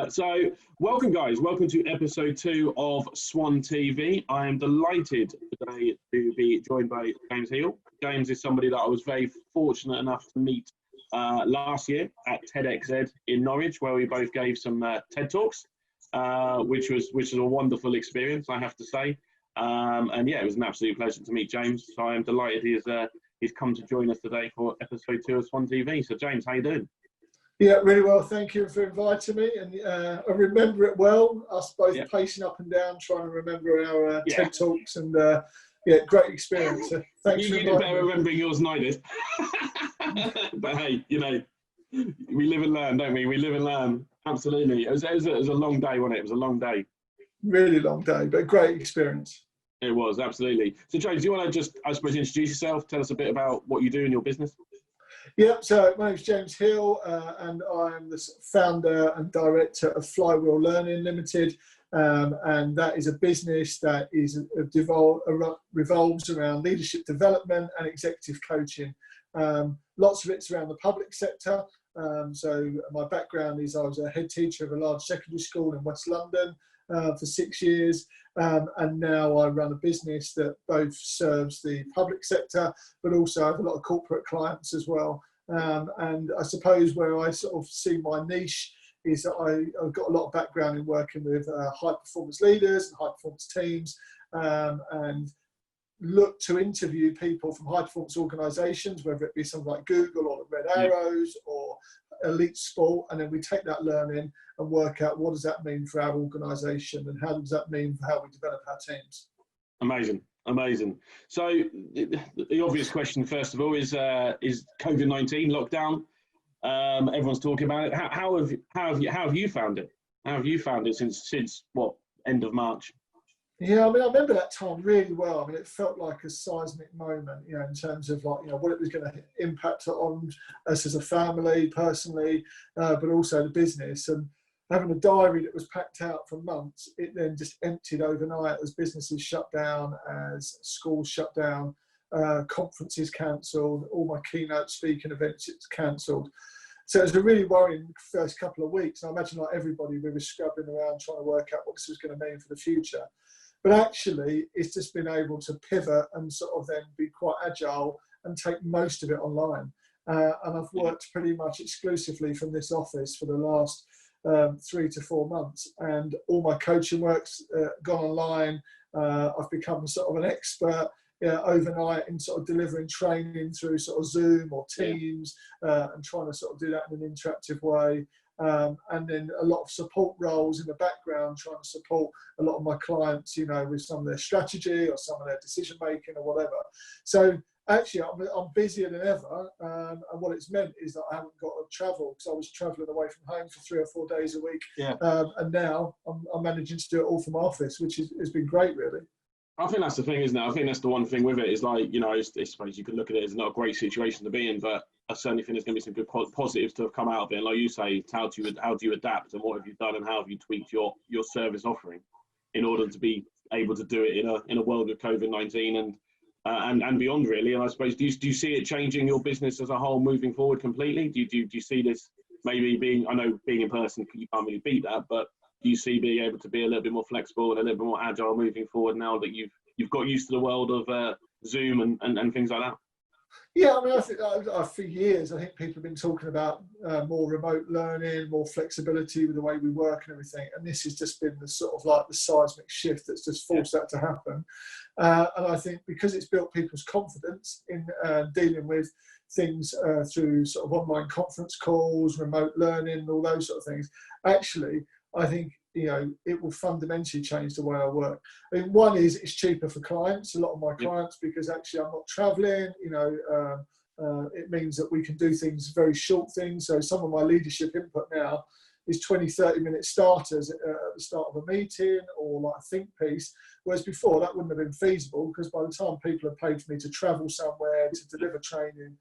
So, welcome, guys. Welcome to episode 2 of Swan TV. I am delighted today to be joined by James Heale. James is somebody that I was very fortunate enough to meet last year at TEDxEd in Norwich, where we both gave some TED Talks, which was a wonderful experience, I have to say. And yeah, it was an absolute pleasure to meet James. So I am delighted he's come to join us today for episode 2 of Swan TV. So, James, how you doing? Yeah, really well. Thank you for inviting me. And I remember it well, us both pacing up and down, trying to remember our TED Talks. And great experience. So thanks for inviting me. You better remembering yours than I did. But hey, we live and learn, don't we? We live and learn. Absolutely. It was a long day, wasn't it? It was a long day. Really long day, but a great experience. It was, absolutely. So, James, do you want to just, I suppose, introduce yourself? Tell us a bit about what you do in your business. Yeah, so my name's James Heale, and I'm the founder and director of Flywheel Learning Limited, and that is a business that revolves around leadership development and executive coaching. Lots of it's around the public sector. So my background is I was a head teacher of a large secondary school in West London for 6 years, and now I run a business that both serves the public sector, but also I have a lot of corporate clients as well. And I suppose where I sort of see my niche is that I've got a lot of background in working with high performance leaders and high performance teams, and look to interview people from high performance organisations, whether it be something like Google or the Red Arrows or elite sport, and then we take that learning and work out what does that mean for our organisation and how does that mean for how we develop our teams. Amazing. So the obvious question, first of all, is COVID-19 lockdown? Everyone's talking about it. How have you found it? How have you found it since what, end of March? Yeah, I mean, I remember that time really well. I mean, it felt like a seismic moment, in terms of what it was going to impact on us as a family, personally, but also the business. And having a diary that was packed out for months, it then just emptied overnight as businesses shut down, as schools shut down, conferences cancelled, all my keynote speaking events cancelled. So it was a really worrying first couple of weeks. And I imagine like everybody, we were scrubbing around trying to work out what this was going to mean for the future. But actually, it's just been able to pivot and sort of then be quite agile and take most of it online. And I've worked pretty much exclusively from this office for the last 3 to 4 months. And all my coaching work's gone online. I've become sort of an expert overnight in sort of delivering training through sort of Zoom or Teams, and trying to sort of do that in an interactive way. And then a lot of support roles in the background, trying to support a lot of my clients, with some of their strategy or some of their decision making or whatever. So actually, I'm busier than ever, and what it's meant is that I haven't got to travel, because I was travelling away from home for 3 or 4 days a week, and now I'm managing to do it all from office, which has been great, really. I think that's the thing, isn't it? I think that's the one thing with it is like, I suppose you could look at it as not a great situation to be in, but I certainly think there's going to be some good positives to have come out of it. And like you say, how do you adapt, and what have you done, and how have you tweaked your service offering in order to be able to do it in a world of COVID-19 and beyond, really? And I suppose, do you see it changing your business as a whole moving forward completely? Do you see this maybe being, I know being in person, you can't really beat that, but do you see being able to be a little bit more flexible and a little bit more agile moving forward now that you've got used to the world of Zoom and things like that? Yeah, I mean, I think for years, I think people have been talking about more remote learning, more flexibility with the way we work and everything. And this has just been the sort of like the seismic shift that's just forced that to happen. And I think because it's built people's confidence in dealing with things through sort of online conference calls, remote learning, all those sort of things, actually, I think, it will fundamentally change the way I work. I mean, one is it's cheaper for clients, a lot of my clients, because actually I'm not traveling, it means that we can do things, very short things. So some of my leadership input now is 20, 30 minute starters at the start of a meeting or like a think piece. Whereas before that wouldn't have been feasible, because by the time people have paid for me to travel somewhere, to deliver training,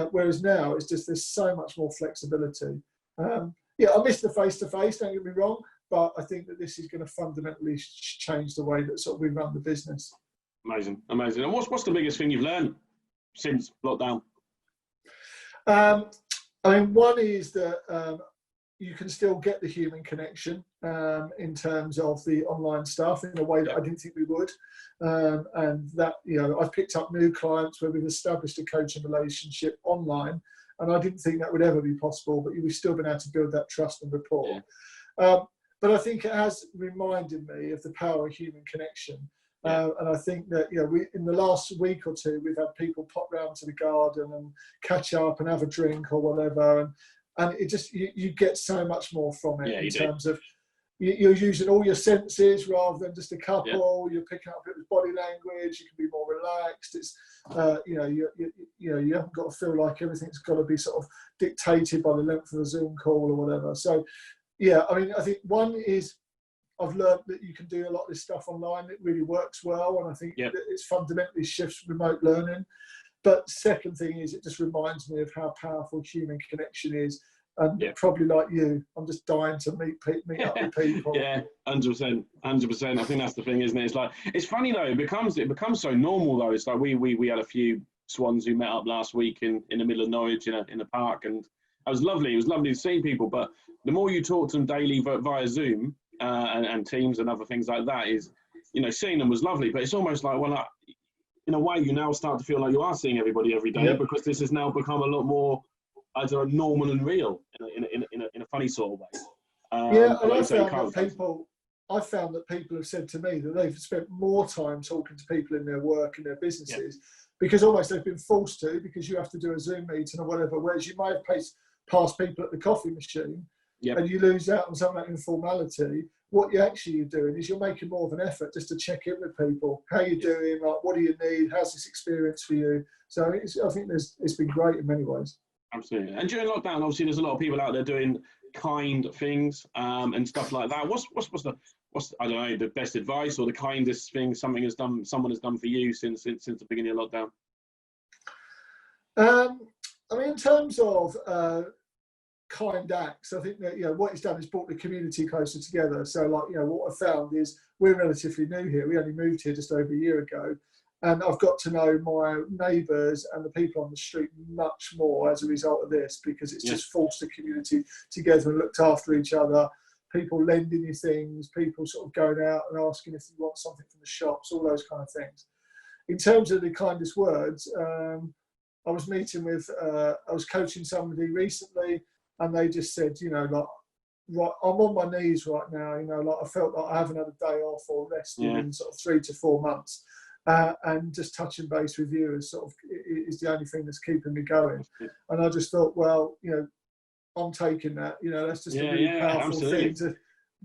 whereas now it's just, there's so much more flexibility. I miss the face-to-face, don't get me wrong, but I think that this is going to fundamentally change the way that sort of we run the business. Amazing. And what's the biggest thing you've learned since lockdown? I mean, one is that you can still get the human connection in terms of the online stuff in a way that I didn't think we would. And that, I've picked up new clients where we've established a coaching relationship online, and I didn't think that would ever be possible, but we've still been able to build that trust and rapport. But I think it has reminded me of the power of human connection. And I think that, we, in the last week or two, we've had people pop round to the garden and catch up and have a drink or whatever. And it just, you get so much more from it in terms of you're using all your senses rather than just a couple. You're picking up people's body language. You can be more relaxed. It's, you haven't got to feel like everything's got to be sort of dictated by the length of a Zoom call or whatever. So, I think one is I've learned that you can do a lot of this stuff online. It really works well. And I think that it's fundamentally shifts remote learning. But second thing is, it just reminds me of how powerful human connection is. And probably like you, I'm just dying to meet up with people. 100%. I think that's the thing, isn't it? It's like, it's funny though. It becomes so normal though. It's like we had a few Swans who met up last week in the middle of Norwich in a park, and it was lovely. It was lovely to see people. But the more you talk to them daily via Zoom and Teams and other things like that, is seeing them was lovely. But it's almost like, in a way, you now start to feel like you are seeing everybody every day because this has now become a lot more either normal and real in a funny sort of way. And I found that people have said to me that they've spent more time talking to people in their work and their businesses because almost they've been forced to, because you have to do a Zoom meeting or whatever, whereas you may have passed people at the coffee machine and you lose out on some of that informality. What you're actually doing is you're making more of an effort just to check in with people. How you doing? Like, what do you need? How's this experience for you? So I think it's been great in many ways. Absolutely. And during lockdown, obviously, there's a lot of people out there doing kind things and stuff like that. What's I don't know, the best advice or the kindest thing someone has done for you since the beginning of lockdown? In terms of kind acts, I think that what it's done is brought the community closer together. So what I found is we're relatively new here. We only moved here just over a year ago. And I've got to know my neighbours and the people on the street much more as a result of this, because it's just forced the community together and looked after each other. People lending you things, people sort of going out and asking if you want something from the shops, all those kind of things. In terms of the kindest words, I was I was coaching somebody recently, and they just said, right, I'm on my knees right now. I felt like I haven't had a day off or rested in sort of 3 to 4 months. And just touching base with you is is the only thing that's keeping me going. And I just thought, well, I'm taking that. That's just a really powerful thing to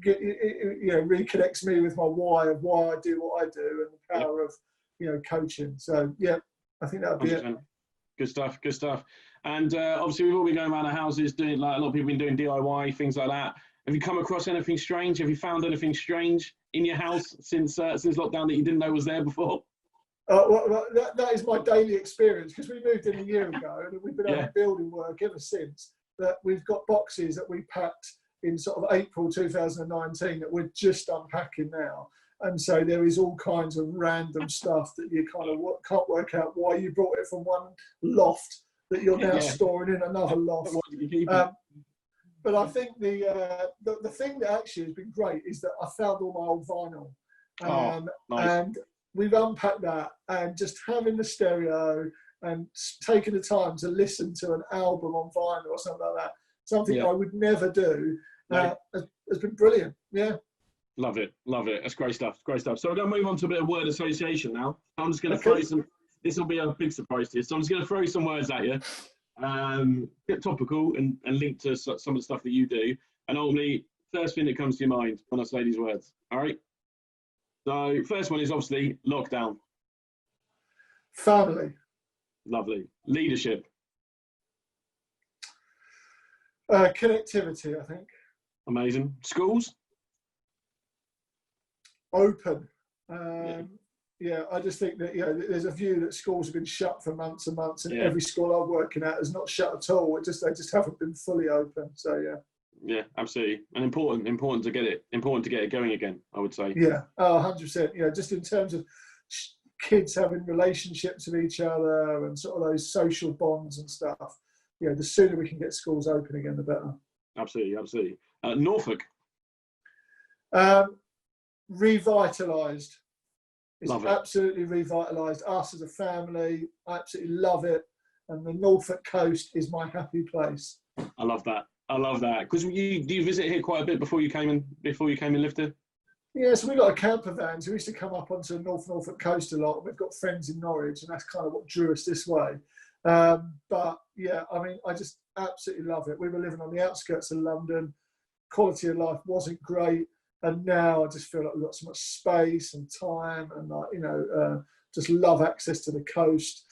get. Reconnects me with my why of why I do what I do and the power of coaching. So I think that would be 100%. it. Good stuff. And obviously, we've all been going around the houses doing, like, a lot of people have been doing DIY things like that. Have you come across anything strange? Have you found anything strange in your house since lockdown that you didn't know was there before? That is my daily experience, because we moved in a year ago and we've been having building work ever since. That we've got boxes that we packed in sort of April 2019 that we're just unpacking now. And so there is all kinds of random stuff that you kind of can't work out why you brought it from one loft that you're now storing in another loft. But I think the thing that actually has been great is that I found all my old vinyl. Nice. And we've unpacked that, and just having the stereo and taking the time to listen to an album on vinyl or something like that, something I would never do, has been brilliant. Love it. That's great stuff. So we're going to move on to a bit of word association now. I'm just going to throw some, this will be a big surprise to you, so I'm just going to throw some words at you, get topical and link to some of the stuff that you do, and ultimately, first thing that comes to your mind when I say these words, all right? So first one is obviously lockdown. Family. Lovely. Leadership. Connectivity, I think. Amazing. Schools. Open. I just think that there's a view that schools have been shut for months and months, and every school I'm working at is not shut at all. They just haven't been fully open. So Yeah, absolutely, and important to get it going again, I would say. 100%. Just in terms of kids having relationships with each other and sort of those social bonds and stuff. The sooner we can get schools open again, the better. Absolutely, absolutely. Norfolk. Revitalised. It's Love it. absolutely revitalised. Us as a family, I absolutely love it. And the Norfolk coast is my happy place. I love that. I love that. Because do you visit here quite a bit before you came and lived here? Yeah, so we got a camper van, so we used to come up onto the Norfolk coast a lot. We've got friends in Norwich, and that's kind of what drew us this way. But yeah, I mean, I just absolutely love it. We were living on the outskirts of London. Quality of life wasn't great, and now I just feel like we've got so much space and time, and just love access to the coast.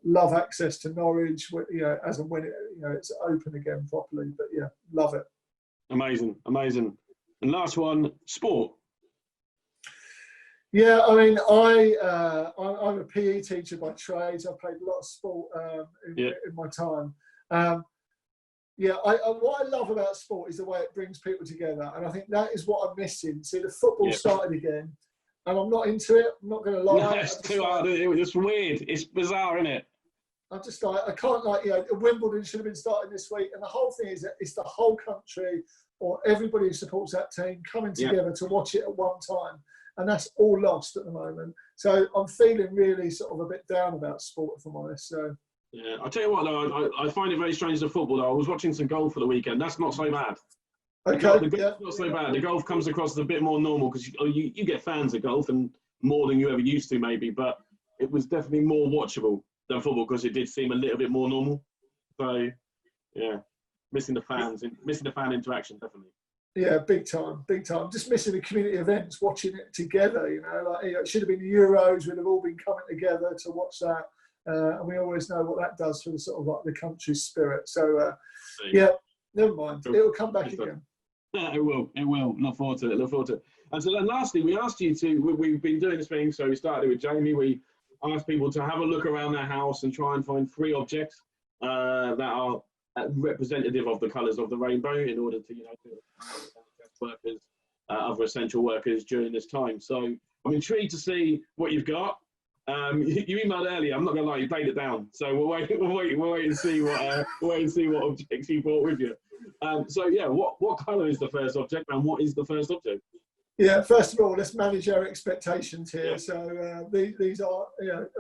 Love access to Norwich, as and when it's open again properly. But yeah, love it. Amazing, amazing. And last one, sport. Yeah, I mean, I'm a PE teacher by trade. So I played a lot of sport in my time. What I love about sport is the way it brings people together, and I think that is what I'm missing. See, the football started again, and I'm not into it. I'm not going to lie. No, it's too hard. It's weird. It's bizarre, isn't it? I'm just like, I can't Wimbledon should have been starting this week, and the whole thing is that it's the whole country or everybody who supports that team coming together to watch it at one time. And that's all lost at the moment. So I'm feeling really sort of a bit down about sport, if I'm honest. So yeah, I'll tell you what though, I find it very strange the football though. I was watching some golf for the weekend. That's not so bad. Okay, the golf's not so bad. The golf comes across as a bit more normal because you get fans of golf and more than you ever used to maybe, but it was definitely more watchable than football because it did seem a little bit more normal. So yeah, missing the fan interaction definitely. Yeah, big time. Just missing the community events, watching it together. It should have been the Euros. We'd have all been coming together to watch that, and we always know what that does for the sort of like the country's spirit. So yeah, never mind. It'll come back again. Yeah, it will. Look forward to it. And so then lastly, we asked you to. We've been doing this thing. So we started with Jamie. We asked people to have a look around their house and try and find 3 objects that are representative of the colours of the rainbow in order to, workers, other essential workers during this time. So I'm intrigued to see what you've got. You emailed earlier. I'm not going to lie, you played it down. So we'll wait and see what objects you brought with you. So yeah, what colour is the first object, and what is the first object? Yeah, first of all, let's manage our expectations here. Yeah. So these are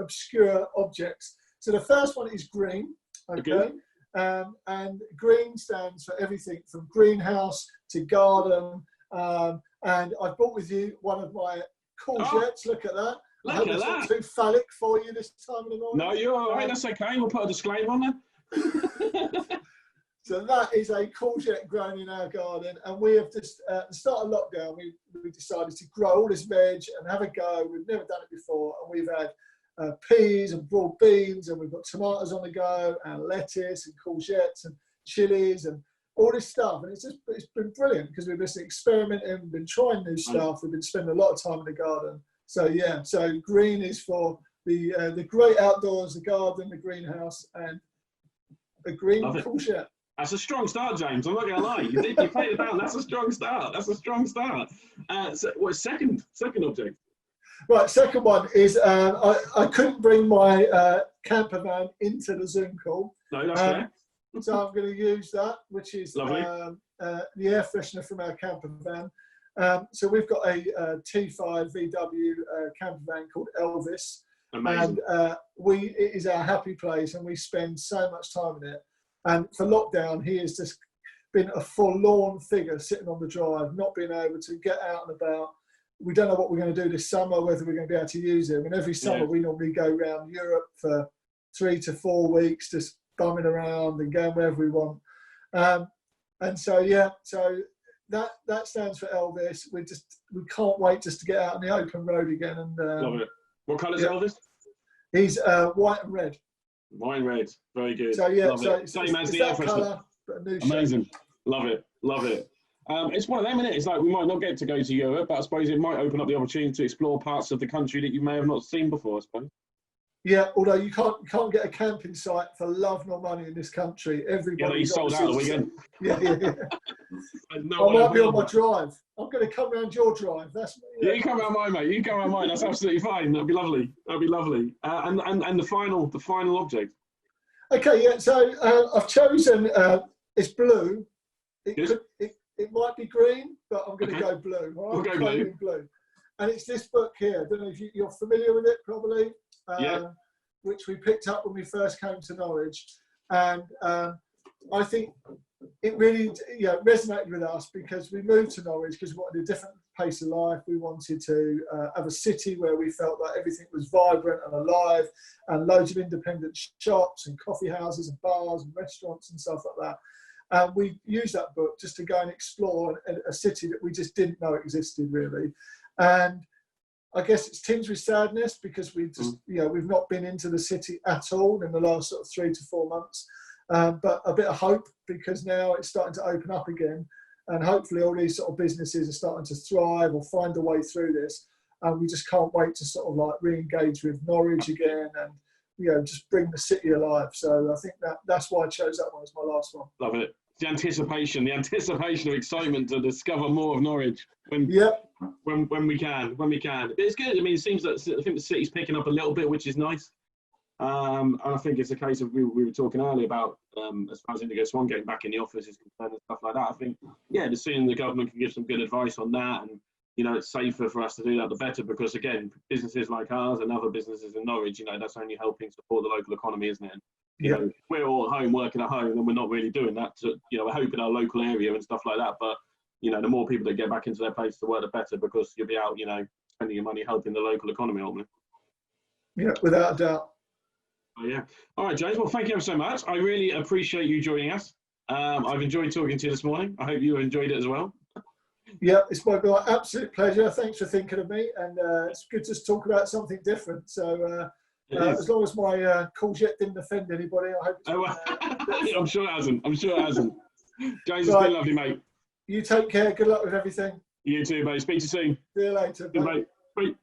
obscure objects. So the first one is green. Okay. And green stands for everything from greenhouse to garden. And I've brought with you one of my courgettes. Look at that. I hope it's not too phallic for you this time of the morning. No, you're all right. That's okay. We'll put a disclaimer on there. So that is a courgette grown in our garden. And we have just, at the start of lockdown, we decided to grow all this veg and have a go. We've never done it before. And we've had peas and broad beans, and we've got tomatoes on the go, and lettuce and courgettes and chilies and all this stuff. And it's been brilliant because we've been experimenting, we've been trying new stuff, we've been spending a lot of time in the garden. So yeah, so green is for the great outdoors, the garden, the greenhouse, and a green courgette. That's a strong start, James. I'm not going to lie. You played it down. That's a strong start. So what second object? Right, second one is I couldn't bring my camper van into the Zoom call. No, that's fair. So I'm going to use that, which is the air freshener from our camper van. So we've got a T5 VW camper van called Elvis. Amazing. And it is our happy place, and we spend so much time in it. And for lockdown, he has just been a forlorn figure sitting on the drive, not being able to get out and about. We don't know what we're going to do this summer, whether we're going to be able to use him. And every summer we normally go around Europe for 3 to 4 weeks, just bumming around and going wherever we want. And so, yeah, so that stands for Elvis. We can't wait just to get out on the open road again. And love it. What colour is Elvis? He's white and red. White and red. Very good. So yeah, same as the air freshener. Amazing. Shape. Love it. It's one of them, isn't it? It's like we might not get to go to Europe, but I suppose it might open up the opportunity to explore parts of the country that you may have not seen before, I suppose. Yeah, although you can't get a camping site for love nor money in this country. Everybody's sold out the weekend. Yeah. I might be on my drive. I'm going to come round your drive. Yeah, you come round mine, mate. You come round mine. That's absolutely fine. That'd be lovely. And the final object. Okay, yeah. So I've chosen. It's blue. It might be green, but I'm going to go blue. We'll go blue. And it's this book here. I don't know if you're familiar with it, probably. Which we picked up when we first came to Norwich, and I think it really resonated with us because we moved to Norwich because we wanted a different pace of life. We wanted to have a city where we felt like everything was vibrant and alive, and loads of independent shops and coffee houses and bars and restaurants and stuff like that. And we used that book just to go and explore a city that we just didn't know existed, really. And I guess it's tinged with sadness because we just, we've not been into the city at all in the last sort of 3 to 4 months. But a bit of hope because now it's starting to open up again, and hopefully all these sort of businesses are starting to thrive or find a way through this. And we just can't wait to sort of like re-engage with Norwich again and just bring the city alive. So I think that's why I chose that one as my last one. Love it. The anticipation of excitement to discover more of Norwich when we can. But it's good. I mean, it seems that I think the city's picking up a little bit, which is nice. And I think it's a case of we were talking earlier about as far as Indigo Swan getting back in the office is concerned and stuff like that. I think the sooner the government can give some good advice on that, and it's safer for us to do that, the better. Because again, businesses like ours and other businesses in Norwich, that's only helping support the local economy, isn't it? And, we're all at home working at home, and we're not really doing that. So, we're hoping our local area and stuff like that. But the more people that get back into their place to work, the better, because you'll be out, spending your money helping the local economy, ultimately. Yeah, without a doubt. Oh, all right, James. Well, thank you ever so much. I really appreciate you joining us. I've enjoyed talking to you this morning. I hope you enjoyed it as well. Yeah, it's my absolute pleasure. Thanks for thinking of me, and it's good to talk about something different. So as long as my courgette didn't offend anybody, I hope. I'm sure it hasn't. James, it's been lovely, mate. You take care. Good luck with everything. You too, mate. Speak to you soon. See you later. Good, mate. Bye.